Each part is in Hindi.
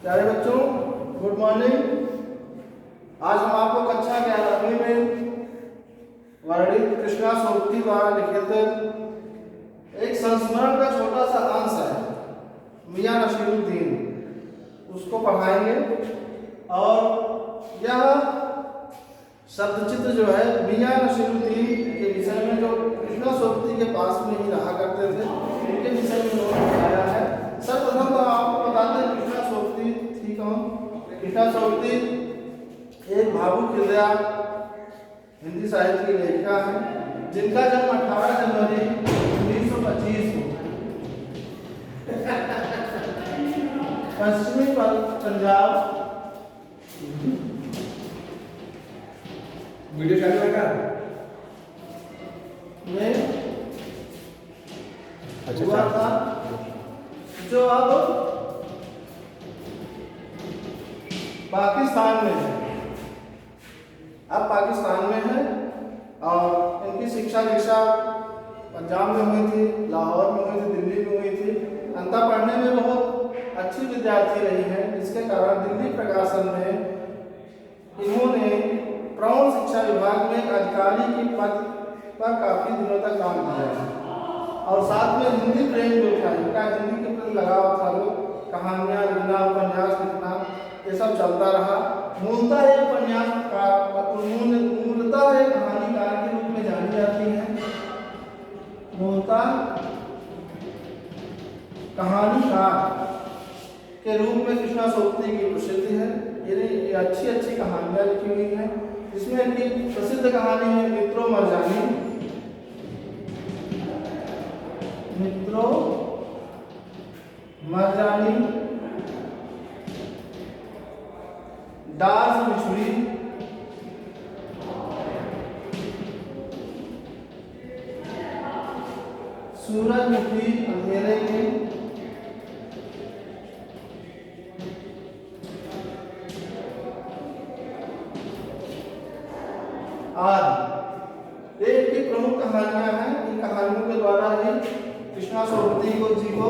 प्यारे बच्चों, गुड मॉर्निंग। आज हम आपको कक्षा 11वीं में वर्णित कृष्णा सोबती द्वारा लिखित एक संस्मरण का छोटा सा अंश है, मियां नसीरुद्दीन, उसको पढ़ाएंगे। और यह शब्द चित्र जो है मियां नसीरुद्दीन के विषय में, जो कृष्णा सोबती के पास में ही रहा करते थे, उनके विषय में उन्होंने बताया है। सर्वप्रथम तो आपको बताते हैं कृष्णा सोबती थी कौन। कृष्णा सोबती एक भावुक हृदय हिंदी साहित्य की लेखिका है, जिनका जन्म 18 जनवरी 1925 को पश्चिमी पंजाब वीडियो चालू है क्या? में अच्छा, हुआ था, जो अब पाकिस्तान में है। अब पाकिस्तान में है और इनकी शिक्षा दीक्षा पंजाब में हुई थी, लाहौर में हुई थी, दिल्ली में हुई थी। अंतर पढ़ने में बहुत अच्छी विद्यार्थी रही है, जिसके कारण दिल्ली प्रकाशन में इन्होंने प्रौढ़ शिक्षा विभाग में अधिकारी के पद पर काफ़ी दिनों तक काम किया और साथ में हिंदी प्रेम जो था, इनका हिंदी के प्रति लगाव था, वो कहानियाँ लिखना, उपन्यास लिखना, ये सब चलता रहा। मूलतः एक उपन्यासकार, मूलतः एक कहानीकार के रूप में जानी जाती है। मूलतः कहानीकार के रूप में कृष्णा सोबती की प्रसिद्धि है। ये अच्छी अच्छी कहानियाँ लिखी हुई हैं, जिसमें इनकी प्रसिद्ध कहानी है मित्रों मरजानी, मित्रों मरजानी, दास बिछुड़ी, सूरजमुखी अंधेरे में, आदि ये इनकी प्रमुख कहानियां हैं। इन कहानियों के द्वारा ही कृष्णा सोबती जी को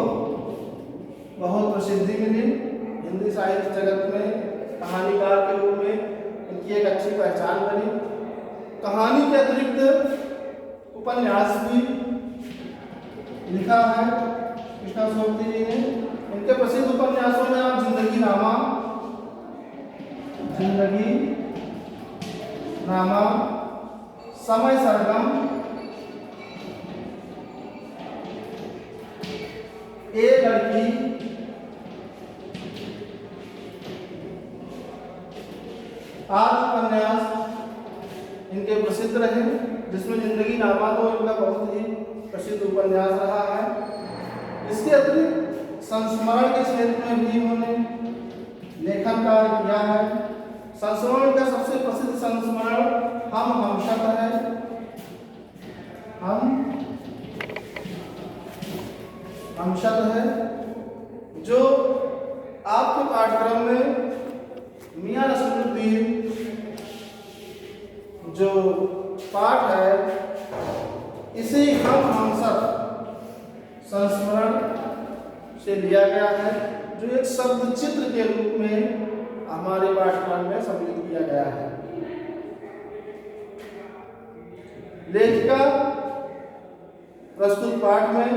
बहुत प्रसिद्धि मिली। हिंदी साहित्य जगत में कहानीकार के रूप में इनकी एक अच्छी पहचान बनी। कहानी के अतिरिक्त उपन्यास भी लिखा है कृष्णा सोबती जी ने। इनके प्रसिद्ध उपन्यासों में आप जिंदगी नामा, जिंदगी नामा, समय सरगम, ए लड़की, आदि उपन्यास इनके प्रसिद्ध रहे, जिसमें जिंदगी नामा तो इनका बहुत ही प्रसिद्ध उपन्यास रहा है। इसके अतिरिक्त संस्मरण के क्षेत्र में भी इन्होंने लेखन कार्य किया है। संस्मरण का सबसे प्रसिद्ध संस्मरण हमशत है। हमशत है, जो आपके पाठ्यक्रम में मियां नसीरुद्दीन जो पाठ है, इसे हमशत संस्मरण से लिया गया है, जो एक शब्द चित्र के रूप में हमारे पाठ्यक्रम में सम्मिलित किया गया है। लेखिका प्रस्तुत पाठ में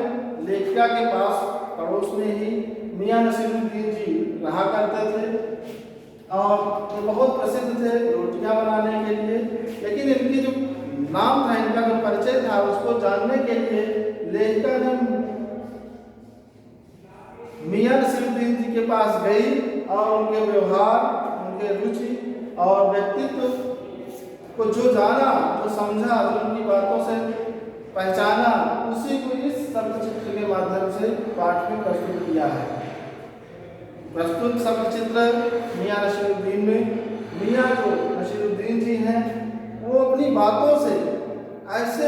लेखिका के पास पड़ोस में ही मियां नसीरुद्दीन जी रहा करते थे और ये बहुत प्रसिद्ध थे रोटियां बनाने के लिए। लेकिन इनकी जो नाम था, इनका जो परिचय था, उसको जानने के लिए लेखिका ने मियां नसीरुद्दीन जी के पास गई और उनके व्यवहार, उनके रुचि और व्यक्तित्व को जो जाना, जो समझा, जो उनकी बातों से पहचाना, उसी को इस शब्द चित्र के माध्यम से पाठ में प्रस्तुत किया है। प्रस्तुत शब्द चित्र मियां नसीरुद्दीन में, मियां जो नसीरुद्दीन जी हैं, वो अपनी बातों से ऐसे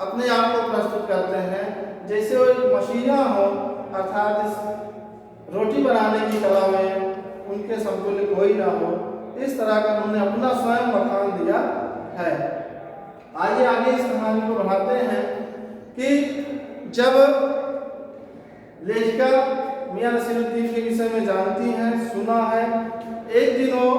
अपने आप को प्रस्तुत करते हैं जैसे वो एक मशीना हो, अर्थात इस रोटी बनाने की कला में उनके समतुल्य कोई ना हो। इस तरह का उन्होंने अपना स्वयं बखान दिया है। आइए आगे इस कहानी को बढ़ाते हैं कि जब लेखिका मियां नसीरुद्दीन के विषय में जानती हैं, सुना है। एक दिन वो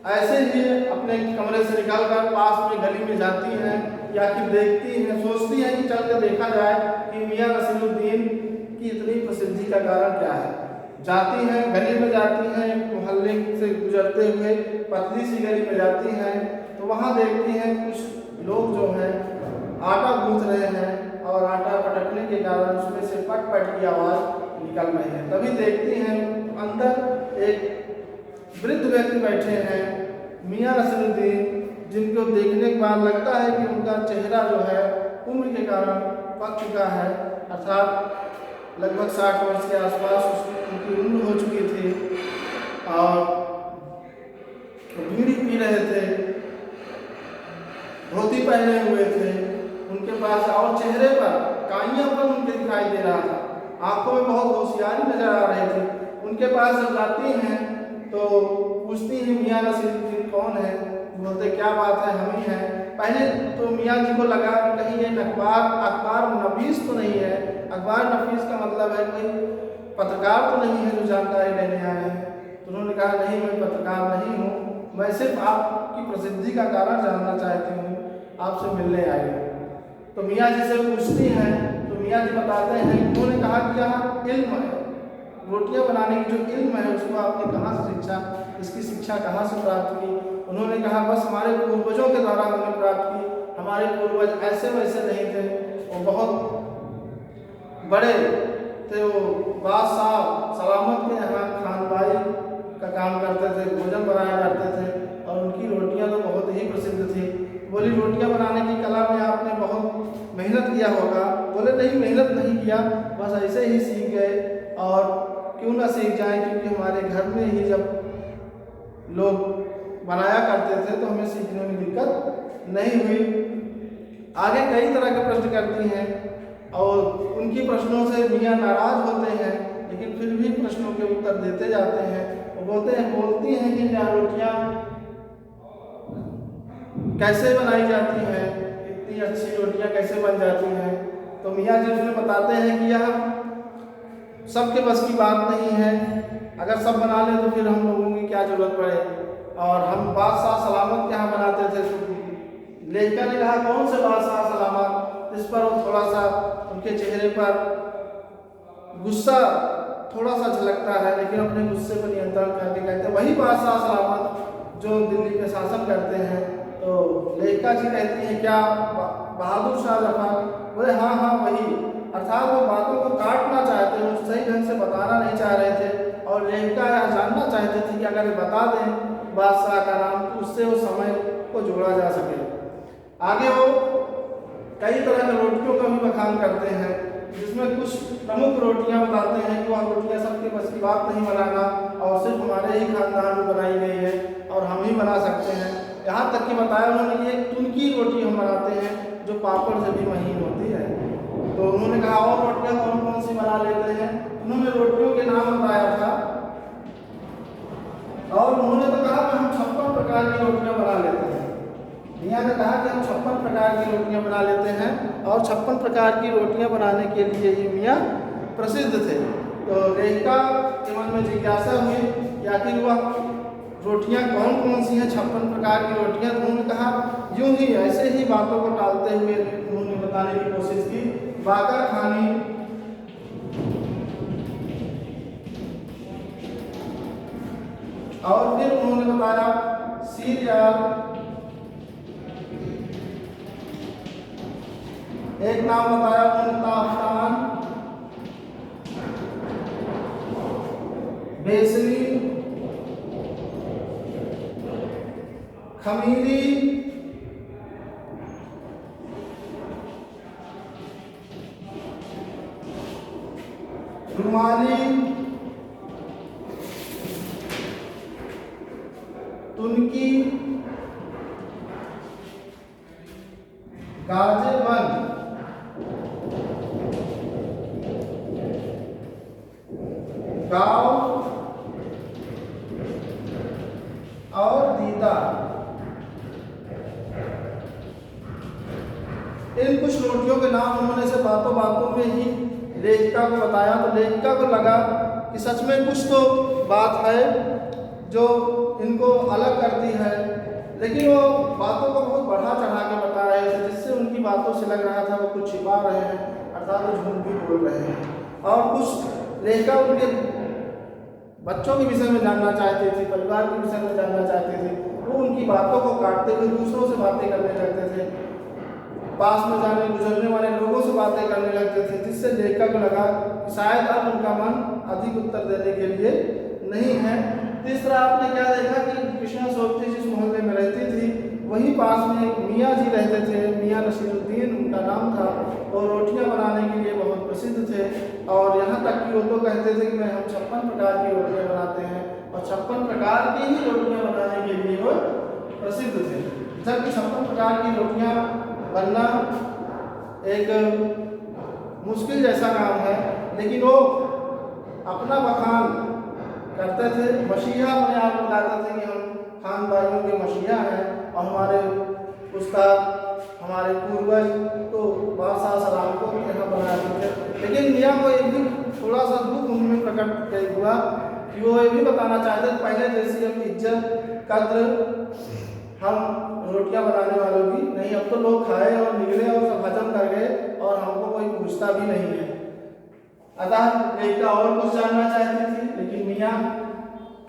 ऐसे ही अपने कमरे से निकलकर पास में गली में जाती हैं या फिर देखती हैं, सोचती हैं कि चल कर देखा जाए कि मियाँ नसीरुद्दीन की इतनी प्रसिद्धि का कारण क्या है। जाती हैं, गली में जाती हैं, मोहल्ले से गुजरते हुए पतली सी गली में जाती हैं तो वहाँ देखती हैं कुछ लोग जो हैं आटा गूंथ रहे हैं और आटा पटकने के कारण उसमें से पट पट की आवाज़ निकल रही है। तभी देखती हैं अंदर एक वृद्ध व्यक्ति बैठे हैं, मियाँ नसीरुद्दीन, जिनको देखने के बाद लगता है कि उनका चेहरा जो है उम्र के कारण पक चुका है, अर्थात लगभग 60 वर्ष के आसपास उनकी उम्र हो चुकी थी और बीड़ी पी रहे थे, धोती पहने हुए थे उनके पास और चेहरे पर काइयापन उनके दिखाई दे रहा था, आंखों में बहुत होशियारी नजर आ रही थी। उनके पास जब जाती हैं तो पूछती हैं मियाँ नसीरुद्दीन कौन है, बोलते क्या बात है हम ही हैं। पहले तो मियाँ जी को लगा कि कहीं ये अखबार नफीस तो नहीं है, अखबार नफीस का मतलब है कोई पत्रकार तो नहीं है जो जानकारी लेने आए हैं। तो उन्होंने कहा नहीं, मैं पत्रकार नहीं हूँ, मैं सिर्फ आपकी प्रसिद्धि का कारण जानना चाहती हूँ, आपसे मिलने आई हूँ। तो मियाँ जी से पूछती हैं तो मियाँ जी बताते हैं, उन्होंने कहा कि यहाँ इल्म है, रोटियाँ बनाने की जो इल्म है उसको आपने कहाँ से सीखा, इसकी शिक्षा कहाँ से प्राप्त की। उन्होंने कहा बस हमारे पूर्वजों के द्वारा हमने प्राप्त की, हमारे पूर्वज ऐसे वैसे नहीं थे, वो बहुत बड़े थे, वो बादशाह सलामत के यहाँ खानबाई का काम करते थे, भोजन बनाया करते थे और उनकी रोटियां तो बहुत ही प्रसिद्ध थी। बोली रोटियां बनाने की कला में आपने बहुत मेहनत किया होगा। बोले नहीं, मेहनत नहीं किया, बस ऐसे ही सीख गए और क्यों ना सीख जाएं, क्योंकि हमारे घर में ही जब लोग बनाया करते थे तो हमें सीखने में दिक्कत नहीं हुई। आगे कई तरह के प्रश्न करती हैं और उनकी प्रश्नों से मियाँ नाराज होते हैं, लेकिन फिर भी प्रश्नों के उत्तर देते जाते हैं। वो बोलती हैं कि क्या रोटियाँ कैसे बनाई जाती हैं, इतनी अच्छी रोटियाँ कैसे बन जाती हैं। तो मियाँ जी उसमें बताते हैं कि यह सबके बस की बात नहीं है, अगर सब बना ले तो फिर हम लोगों की क्या जरूरत पड़े, और हम बादशाह सलामत के यहाँ बनाते थे। लेखिका ने कहा कौन से बादशाह सलामत, इस पर वो थोड़ा सा उनके चेहरे पर गुस्सा थोड़ा सा झलकता है, लेकिन अपने गुस्से पर नियंत्रण करके कहते हैं वही बादशाह सलामत जो दिल्ली पे शासन करते हैं। तो लेखिका जी कहती हैं क्या बहादुर शाह जफर, बोले हाँ हाँ वही, अर्थात वो बातों को काटना चाहते हैं, सही ढंग से बताना नहीं चाह रहे थे और लेखिका यह जानना चाहते थे कि अगर बता दें बादशाह का नाम तो उससे वो समय को जोड़ा जा सके। आगे वो कई तरह के रोटियों का भी बखान करते हैं, जिसमें कुछ प्रमुख रोटियां बताते हैं कि वह रोटियां सबके बस की बात नहीं बनाना और सिर्फ हमारे ही खानदान में बनाई गई है और हम ही बना सकते हैं। यहाँ तक कि बताया उन्होंने कि एक तुनकी रोटी हम बनाते हैं जो पापड़ से भी महीन होती है। तो उन्होंने कहा और रोटियां कौन कौन सी बना लेते हैं, उन्होंने रोटियों के नाम बताया था और उन्होंने तो कहा कि हम 56 प्रकार की रोटियां बना लेते हैं। मियाँ ने कहा कि हम 56 प्रकार की रोटियां बना लेते हैं और 56 प्रकार की रोटियां बनाने के लिए ये मियाँ प्रसिद्ध थे। तो लेखिका के मन में जिज्ञासा हुई कि आखिर वह रोटियां कौन कौन सी हैं 56 प्रकार की रोटियां। तो उन्होंने कहा यूं ही ऐसे ही बातों को टालते हुए उन्होंने बताने की कोशिश की, बाकर खानी, और फिर उन्होंने बताया सीरियल, एक नाम बताया मुल्तान, बेसनी, खमीरी, रुमाली, तुनकी, गाजेबंद, गाँव और दीदा। इन कुछ रोटियों के नाम उन्होंने से बातों बातों में ही लेखिका को बताया तो लेखिका को लगा कि सच में कुछ तो बात है जो इनको अलग करती है, लेकिन वो बातों को बहुत बढ़ा चढ़ा के बता रहे थे, जिससे उनकी बातों से लग रहा था वो कुछ छिपा रहे हैं, अर्थात वो झूठ भी बोल रहे हैं। और कुछ लेखिका उनके बच्चों के विषय में जानना चाहती थी, परिवार के विषय में जानना चाहती थी। वो उनकी बातों को काटते हुए दूसरों से बातें करने लगते थे, पास में जाने गुजरने वाले लोगों से बातें करने लगते थे, जिससे लेखिका को लगा कि शायद अब उनका मन अधिक उत्तर देने के लिए नहीं है। तीसरा, आपने क्या देखा कि कृष्णा सोबती जिस मोहल्ले में रहती थी वहीं पास में एक मियाँ जी रहते थे, मियाँ नसीरुद्दीन उनका नाम था, और रोटियां बनाने के लिए बहुत प्रसिद्ध थे। और यहाँ तक कि वो तो कहते थे कि हम 56 प्रकार की रोटियां बनाते हैं, और 56 प्रकार की ही रोटियां बनाने के लिए वो प्रसिद्ध थे। जबकि 56 प्रकार की रोटियां बनना एक मुश्किल जैसा काम है, लेकिन वो अपना बखान करते थे। मसीहा अपने आप बताते थे कि हम खान भाइयों के मसीहा हैं, और हमारे उस्ताद हमारे पूर्वज तो बादशाह सलाम को यहाँ बनाते थे। लेकिन मियाँ को एक भी थोड़ा सा दुख उनमें प्रकट हुआ कि वो ये भी बताना चाहते थे पहले जैसी हम इज्जत कद्र हम रोटियां बनाने वालों की नहीं, अब तो लोग खाए और निकले और सब हजम कर गए और हमको कोई पूछता भी नहीं है। अतः लेखिका और कुछ जानना चाहती थी, लेकिन मियाँ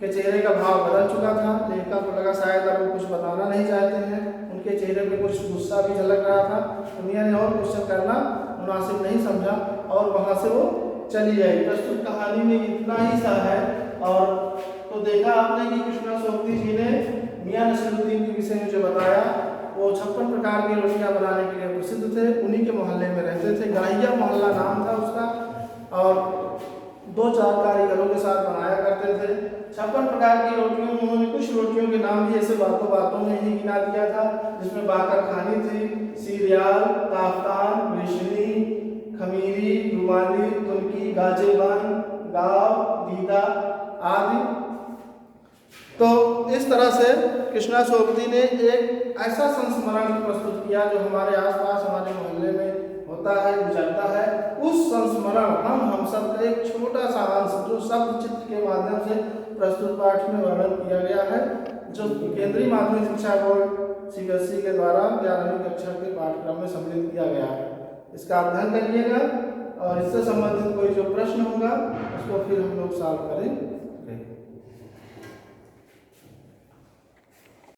के चेहरे का भाव बदल चुका था। लेखिका को लगा शायद अब वो कुछ बताना नहीं चाहते हैं, उनके चेहरे पे कुछ गुस्सा भी झलक रहा था। तो मियाँ ने और क्वेश्चन करना मुनासिब नहीं समझा और वहाँ से वो चली आई। प्रस्तुत कहानी में इतना ही सा है। और तो देखा आपने कि कृष्णा सोबती जी ने मियाँ नसीरुद्दीन के विषय में जो बताया, वो 56 प्रकार की रोटियां बनाने के लिए प्रसिद्ध थे, उन्हीं के मोहल्ले में रहते थे। गाहिया मोहल्ला नाम था उसका, और 2-4 कारीगरों के साथ बनाया करते थे। 56 प्रकार की रोटियों में उन्होंने कुछ रोटियों के नाम भी ऐसे बातों बातों में ही गिना दिया था, जिसमें बाकर खानी थी, सीरियाल, ताफ्तान, रेशनी, खमीरी, रुमाली, तुर्की, गाजेबान, गाव, दीदा आदि। तो इस तरह से कृष्णा सोबती ने एक ऐसा संस्मरण प्रस्तुत किया जो हमारे आसपास हमारे मोहल्ले में होता है, गुजरता है। उस संस्मरण हम सब का एक छोटा सा अंश जो शब्द चित्र के माध्यम से प्रस्तुत पाठ में वर्णन किया गया है, जो केंद्रीय माध्यमिक शिक्षा बोर्ड CBSE के द्वारा 11वीं कक्षा के पाठ्यक्रम में सम्मिलित किया गया है। इसका अध्ययन करिएगा और इससे संबंधित कोई जो प्रश्न होगा उसको फिर हम लोग सॉल्व करें।